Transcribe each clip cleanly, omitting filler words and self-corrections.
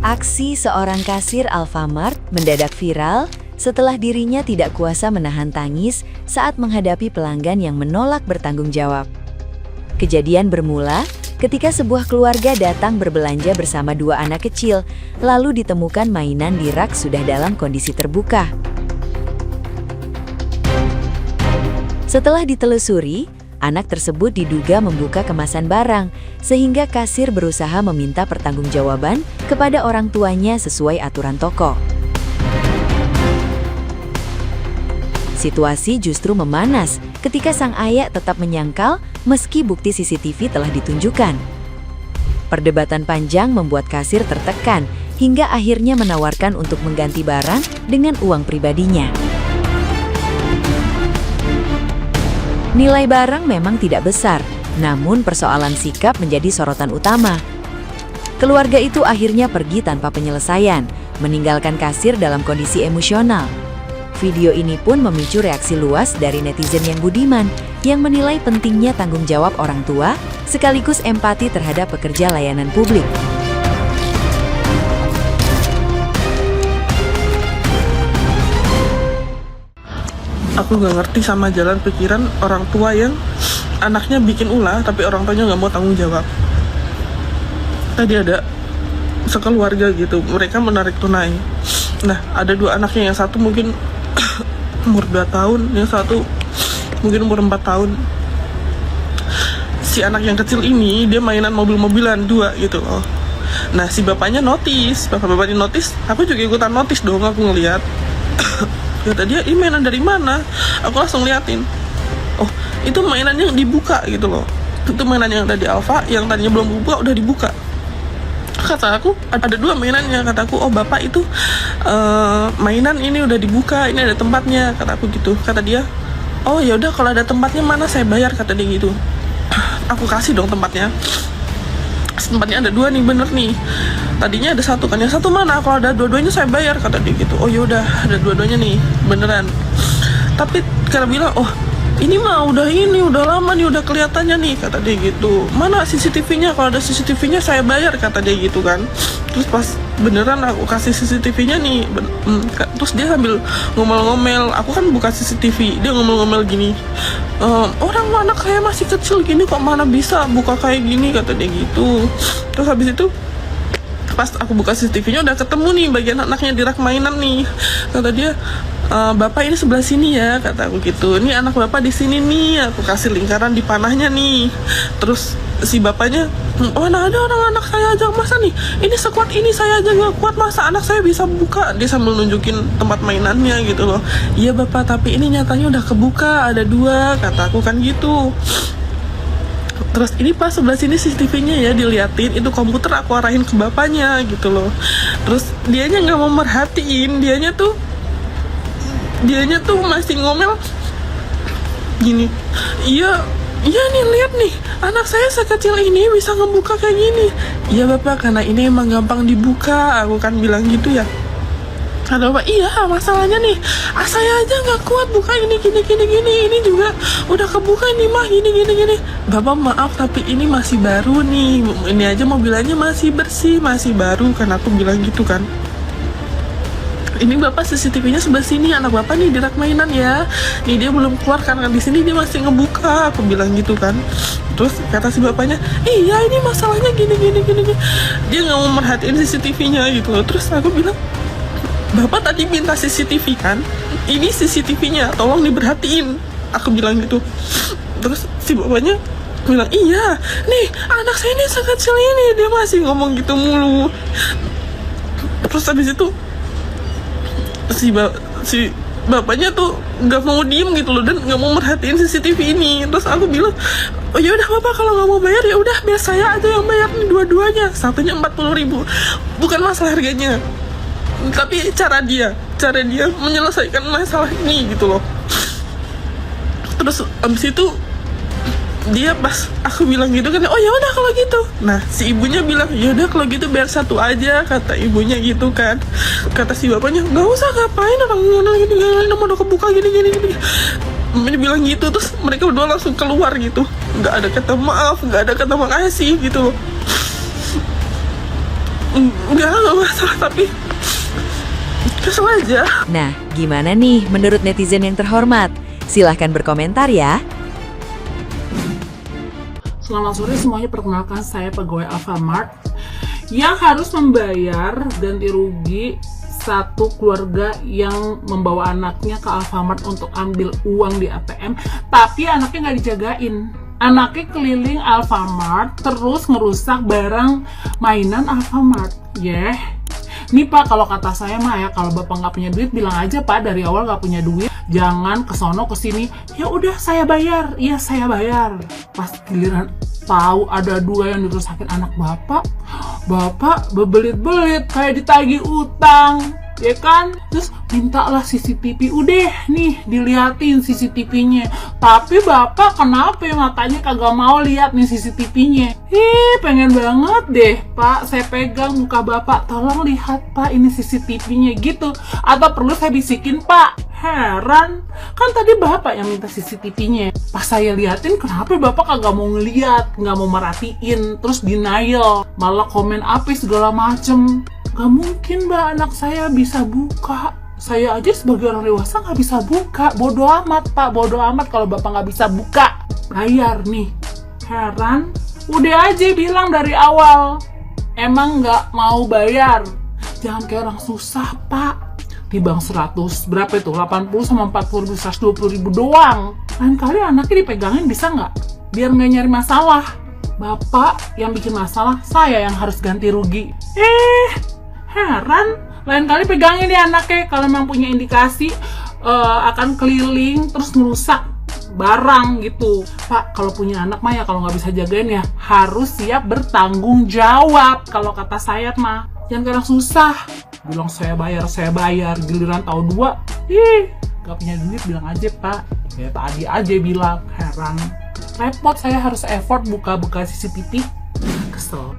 Aksi seorang kasir Alfamart mendadak viral setelah dirinya tidak kuasa menahan tangis saat menghadapi pelanggan yang menolak bertanggung jawab. Kejadian bermula ketika sebuah keluarga datang berbelanja bersama dua anak kecil, lalu ditemukan mainan di rak sudah dalam kondisi terbuka. Setelah ditelusuri, anak tersebut diduga membuka kemasan barang, sehingga kasir berusaha meminta pertanggungjawaban kepada orang tuanya sesuai aturan toko. Situasi justru memanas ketika sang ayah tetap menyangkal meski bukti CCTV telah ditunjukkan. Perdebatan panjang membuat kasir tertekan hingga akhirnya menawarkan untuk mengganti barang dengan uang pribadinya. Nilai barang memang tidak besar, namun persoalan sikap menjadi sorotan utama. Keluarga itu akhirnya pergi tanpa penyelesaian, meninggalkan kasir dalam kondisi emosional. Video ini pun memicu reaksi luas dari netizen yang budiman, yang menilai pentingnya tanggung jawab orang tua, sekaligus empati terhadap pekerja layanan publik. Aku gak ngerti sama jalan pikiran orang tua yang anaknya bikin ulah tapi orang tuanya gak mau tanggung jawab. Tadi ada sekeluarga gitu, mereka menarik tunai. Nah, ada dua anaknya, yang satu mungkin umur 2 tahun, yang satu mungkin umur 4 tahun. Si anak yang kecil ini, dia mainan mobil-mobilan 2 gitu loh. Nah, si bapaknya notice, bapaknya notice, aku juga ikutan notice dong, aku ngeliat. Kata dia, ini mainan dari mana? Aku langsung liatin. Oh, itu mainan yang dibuka gitu loh. Itu mainan yang ada di Alfa, yang tadinya belum dibuka, udah dibuka. Kata aku, ada 2 mainannya. Kataku, oh bapak itu mainan ini udah dibuka, ini ada tempatnya. Kata aku gitu. Kata dia, oh ya udah kalau ada tempatnya mana saya bayar, kata dia gitu. Aku kasih dong tempatnya. Tempatnya ada 2 nih, bener nih. Tadinya ada 1 kan, yang 1 mana? Kalau ada dua-duanya saya bayar, kata dia gitu. Oh yaudah, ada dua-duanya nih, beneran. Tapi karena bilang, oh ini mah udah lama nih, udah kelihatannya nih, kata dia gitu. Mana CCTV-nya? Kalau ada CCTV-nya saya bayar, kata dia gitu kan. Terus pas beneran aku kasih CCTV-nya nih, terus dia sambil ngomel-ngomel. Aku kan buka CCTV, dia ngomel-ngomel gini. Orang anak saya masih kecil gini kok mana bisa buka kayak gini, kata dia gitu. Terus habis itu pas aku buka CCTV-nya udah ketemu nih bagian anaknya di rak mainan nih. Kata dia, bapak ini sebelah sini ya, kata aku gitu. Ini anak bapak di sini nih, aku kasih lingkaran di panahnya nih. Terus si bapaknya, oh nah ada orang anak saya aja, masa nih ini sekuat ini saya aja gak kuat, masa anak saya bisa buka. Dia sambil nunjukin tempat mainannya gitu loh. Iya bapak, tapi ini nyatanya udah kebuka, ada 2, kata aku kan gitu. Terus ini pas sebelah sini CCTV-nya ya, diliatin, itu komputer aku arahin ke bapaknya gitu loh. Terus dianya nggak mau merhatiin, dianya tuh masih ngomel gini. Iya nih, lihat nih, anak saya sekecil ini bisa ngebuka kayak gini. Iya bapak, karena ini emang gampang dibuka, aku kan bilang gitu ya. Kata bapak, iya masalahnya nih, saya aja nggak kuat buka ini gini, ini juga udah kebuka ini mah gini. Bapak maaf tapi ini masih baru nih, ini aja mobilannya masih bersih, masih baru, kan aku bilang gitu kan. Ini bapak CCTV-nya sebelah sini, anak bapak nih di rak mainan ya. Nih dia belum keluar karena di sini dia masih ngebuka, aku bilang gitu kan. Terus kata si bapaknya, iya ini masalahnya gini. Dia nggak mau merhatiin CCTV-nya gitu. Terus aku bilang, bapak tadi minta CCTV kan? Ini CCTV-nya, tolong diperhatiin. Aku bilang gitu. Terus si bapaknya bilang, iya, nih anak saya ini sekecil ini, dia masih ngomong gitu mulu. Terus habis itu si bapaknya tuh nggak mau diem gitu loh, dan nggak mau merhatiin CCTV ini. Terus aku bilang, oh ya udah bapak kalau nggak mau bayar ya udah biar saya aja yang bayar nih, dua-duanya. Satunya 40.000, bukan masalah harganya, tapi cara dia menyelesaikan masalah ini gitu loh. Terus abis itu dia pas aku bilang gitu kan, oh ya udah kalau gitu. Nah si ibunya bilang, ya udah kalau gitu biar 1 aja, kata ibunya gitu kan. Kata si bapaknya, nggak usah, ngapain orang gini udah kebuka gini. Dia bilang gitu. Terus mereka berdua langsung keluar gitu, nggak ada kata maaf, nggak ada kata makasih gitu. Enggak masalah, tapi kesel aja. Nah, gimana nih menurut netizen yang terhormat? Silahkan berkomentar ya. Selamat sore semuanya, perkenalkan saya pegawai Alfamart yang harus membayar ganti rugi satu keluarga yang membawa anaknya ke Alfamart untuk ambil uang di ATM, tapi anaknya nggak dijagain. Anaknya keliling Alfamart terus ngerusak barang mainan Alfamart. Nih Pak, kalau kata saya mah ya, kalau Bapak nggak punya duit bilang aja Pak, dari awal nggak punya duit, jangan kesono kesini. Ya udah saya bayar, iya saya bayar. Pas giliran tahu ada 2 yang dirusakin anak Bapak bebelit-belit kayak ditagih utang, ya kan? Terus mintalah CCTV, udah nih diliatin CCTV-nya. Tapi Bapak kenapa ya matanya kagak mau lihat nih CCTV-nya? Pengen banget deh Pak, saya pegang muka Bapak, tolong lihat Pak ini CCTV-nya gitu. Atau perlu saya bisikin Pak? Heran, kan tadi Bapak yang minta CCTV-nya. Pas saya liatin, kenapa Bapak kagak mau ngeliat, nggak mau merhatiin, terus denial, malah komen apa segala macem. Gak mungkin Mbak, anak saya bisa buka. Saya aja sebagai orang dewasa nggak bisa buka. Bodoh amat Pak, bodoh amat kalau Bapak nggak bisa buka. Bayar nih. Heran, udah aja bilang dari awal. Emang nggak mau bayar. Jangan kayak orang susah Pak. Di bank 100, berapa itu? 80 sama 40 ribu, 120 ribu doang. Lain kali anaknya dipegangin bisa nggak? Biar nggak nyari masalah. Bapak yang bikin masalah, saya yang harus ganti rugi. Heran, lain kali pegangin ya anaknya kalau memang punya indikasi akan keliling terus ngerusak barang gitu. Pak, kalau punya anak mah ya, kalau nggak bisa jagain ya harus siap bertanggung jawab. Kalau kata saya mah, jangan karena susah bilang saya bayar, giliran tahu 2, gak punya duit bilang aja Pak. Ya tadi aja bilang, heran. Repot saya harus effort buka-buka CCTV. Kesel.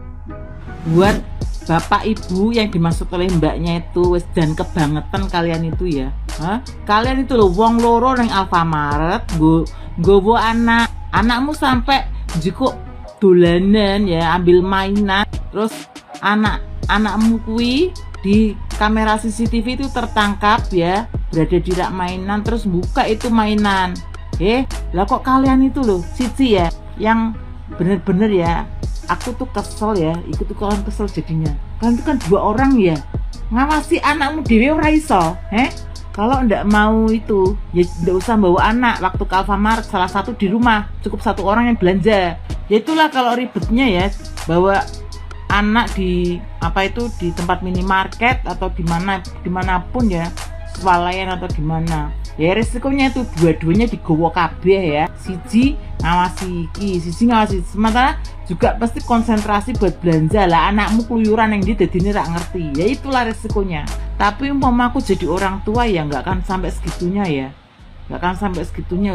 Buat bapak ibu yang dimaksud oleh mbaknya itu wis dan kebangetan kalian itu ya. Kalian itu loh wong loro nang Alfamart nggowo anakmu sampai jiko dolanan ya, ambil mainan, terus anakmu kui di kamera CCTV itu tertangkap ya berada di rak mainan, terus buka itu mainan. Lah kok kalian itu loh Cici ya yang bener-bener ya, aku tuh kesel ya, ikut tuh kalian kesel jadinya. Kalian tuh kan 2 orang ya, ngawasi anakmu dewe ora iso. Kalau ndak mau itu ya ndak usah bawa anak waktu ke Alfamart, salah satu di rumah, cukup 1 orang yang belanja. Ya itulah kalau ribetnya ya, bawa anak di di tempat minimarket atau dimanapun ya, swalayan atau gimana ya, resikonya itu dua-duanya digowo kabeh ya. Siji ngawasi iki, siji ngawasi, sementara juga pasti konsentrasi buat belanja lah. Anakmu keluyuran yang dia dadine rak ngerti, ya itulah resikonya. Tapi umpama aku jadi orang tua ya nggak akan sampai segitunya ya,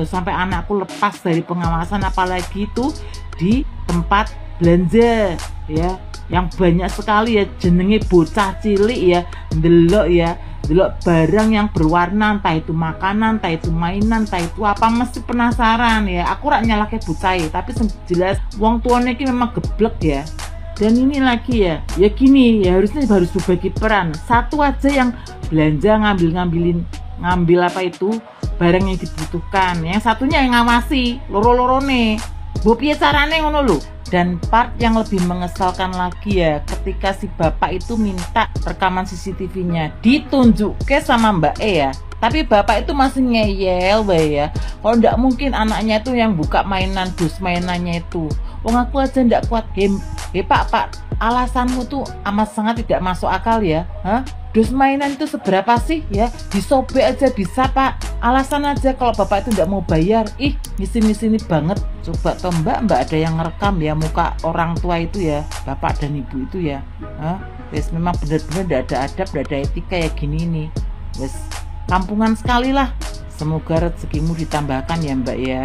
sampai anakku lepas dari pengawasan, apalagi itu di tempat belanja ya, yang banyak sekali ya jenenge bocah cilik ya, delok barang yang berwarna, entah itu makanan, entah itu mainan, entah itu apa, mesti penasaran ya. Aku rak nyalahke bocah, tapi jelas wong tuane iki memang geblek ya. Dan ini lagi ya gini ya, harus berbagi peran. Satu aja yang belanja ngambil barang yang dibutuhkan, yang satunya yang ngawasi loro-lorone. Bu piye carane ngono lho. Dan part yang lebih mengesalkan lagi ya, ketika si bapak itu minta rekaman CCTV-nya ditunjukke sama Mbak E ya, tapi bapak itu masih ngeyel ya. Kalau ndak mungkin anaknya itu yang buka mainan, dus mainannya itu. Wong aku aja ndak kuat game. Pak, alasanmu tuh amat sangat tidak masuk akal ya. Dus mainan itu seberapa sih ya? Disobek aja bisa Pak. Alasan aja kalau bapak itu ndak mau bayar. Misi-misi banget. Coba toh mbak ada yang ngerekam ya muka orang tua itu ya, bapak dan ibu itu ya. Wes memang benar-benar ndak ada adab, ndak ada etika ya gini nih. Wes kampungan sekali lah. Semoga rezekimu ditambahkan ya Mbak ya.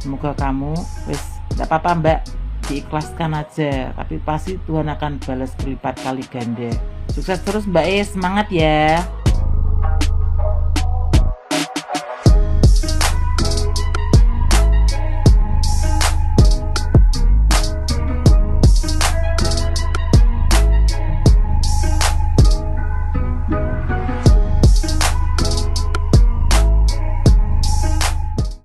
Semoga kamu wes ndak apa-apa Mbak, diikhlaskan aja, tapi pasti Tuhan akan balas berlipat kali ganda. Sukses terus Mbak E, semangat ya.